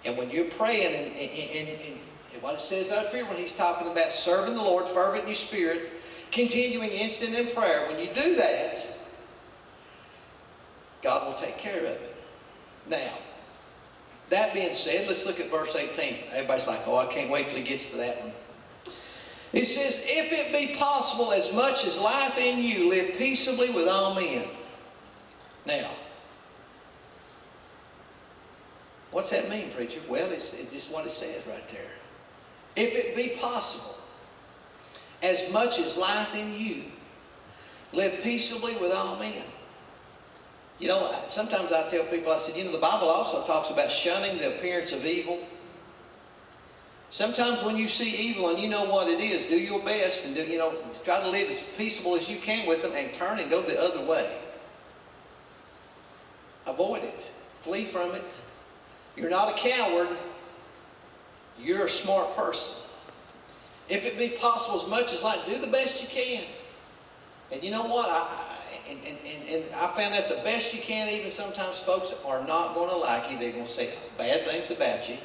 And when you're praying, and what it says up here when he's talking about serving the Lord, fervent in your spirit, continuing instant in prayer, when you do that, God will take care of it. Now, that being said, let's look at verse 18. Everybody's like, oh, I can't wait till he gets to that one. It says, if it be possible, as much as lieth in you, live peaceably with all men. Now, what's that mean, preacher? Well, it's just what it says right there. If it be possible, as much as lieth in you, live peaceably with all men. You know, sometimes I tell people, I said, the Bible also talks about shunning the appearance of evil. Sometimes when you see evil and you know what it is, do your best and try to live as peaceable as you can with them and turn and go the other way. Avoid it. Flee from it. You're not a coward. You're a smart person. If it be possible, as much as do the best you can. And you know what? I found that the best you can, even sometimes folks are not going to like you. They're going to say bad things about you.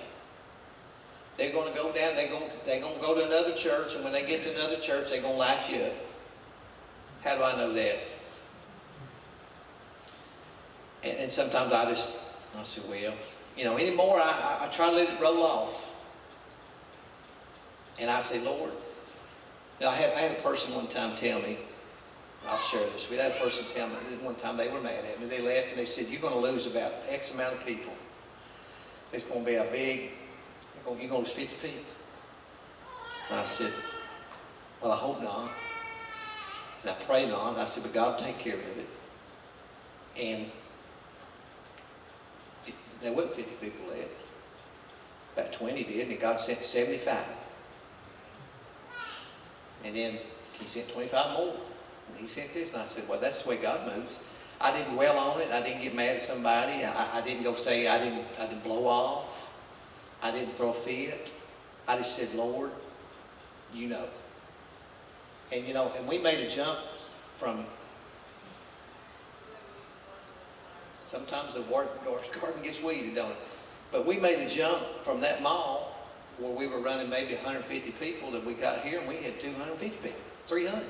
They're going to go down, they're going to go to another church, and when they get to another church, they're going to light you up. How do I know that? And sometimes I say, well, anymore I try to let it roll off. And I say, Lord, I had a person one time tell me, I'll share this. We had a person tell me one time they were mad at me. They left and they said, you're going to lose about X amount of people. There's going to be you're going to lose 50 people. And I said, well, I hope not. And I pray not. And I said, but God will take care of it. And there wasn't 50 people left. About 20 did, and God sent 75. And then he sent 25 more. And he sent this, and I said, well, that's the way God moves. I didn't dwell on it. I didn't get mad at somebody. I didn't go say, I didn't blow off. I didn't throw a fit. I just said, Lord, you know. And and we made a jump from, sometimes the garden gets weeded, don't it? But we made a jump from that mall where we were running maybe 150 people that we got here, and we had 250 people, 300.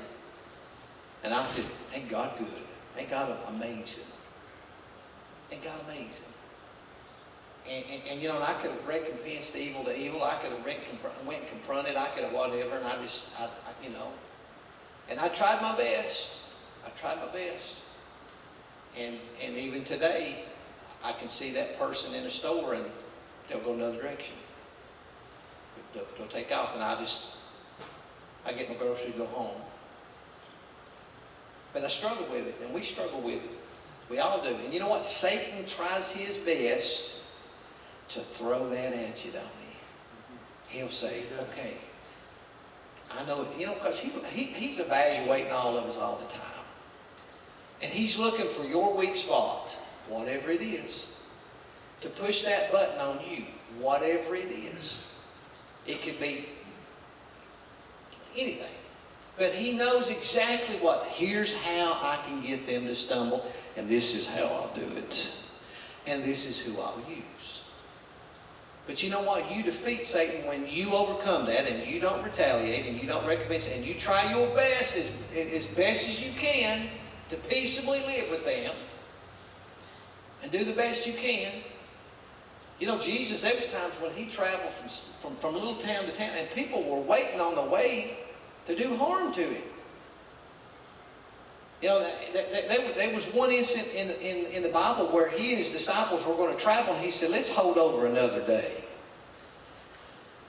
And I said, ain't God good? Ain't God amazing? Ain't God amazing? And I could have recompensed evil to evil. I could have went and confronted. I could have whatever. And and I tried my best. And even today, I can see that person in a store and they'll go another direction. They'll take off, and I get my groceries, go home. But I struggle with it, and we struggle with it. We all do. And you know what? Satan tries his best to throw that at you, don't he? He'll say, okay, I know, because he's evaluating all of us all the time. And he's looking for your weak spot, whatever it is, to push that button on you, whatever it is. It could be anything. But he knows exactly here's how I can get them to stumble, and this is how I'll do it. And this is who I'll use. But you know what? You defeat Satan when you overcome that, and you don't retaliate, and you don't recompense, and you try your best, as best as you can, to peaceably live with them, and do the best you can. Jesus, there was times when he traveled from little town to town, and people were waiting on the way to do harm to him. There was one instant in the Bible where he and his disciples were going to travel, and he said, let's hold over another day.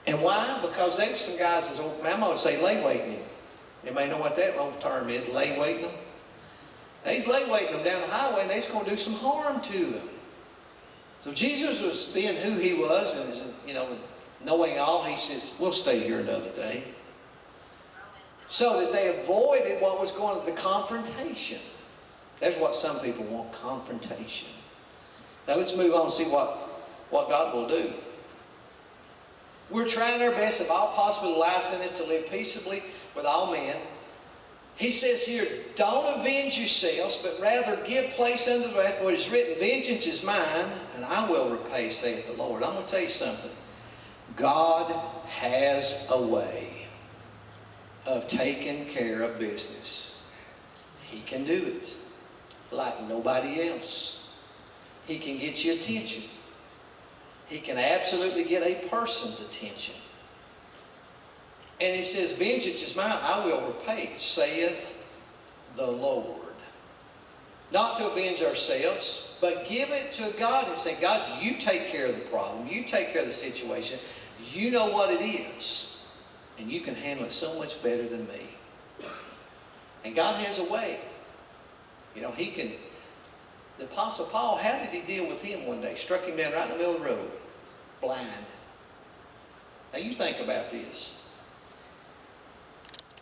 And why? Because there were some guys, as old Mama would say, lay waiting him. Anybody know what that old term is, lay waiting them? They's lay waiting them down the highway, and they's going to do some harm to them. So Jesus was being who he was, and knowing all, he says, we'll stay here another day. So that they avoided what was going on, the confrontation. That's what some people want, confrontation. Now let's move on and see what God will do. We're trying our best, if all possible, lies in us, to live peaceably with all men. He says here, don't avenge yourselves, but rather give place unto the wrath. For it is written, vengeance is mine, and I will repay, saith the Lord. I'm going to tell you something. God has a way of taking care of business. He can do it like nobody else. He can get your attention. He can absolutely get a person's attention. And he says, vengeance is mine, I will repay, saith the Lord. Not to avenge ourselves, but give it to God and say, God, you take care of the problem. You take care of the situation. You know what it is. And you can handle it so much better than me. And God has a way. You know, he can. The Apostle Paul, how did he deal with him one day? Struck him down right in the middle of the road. Blind. Now you think about this.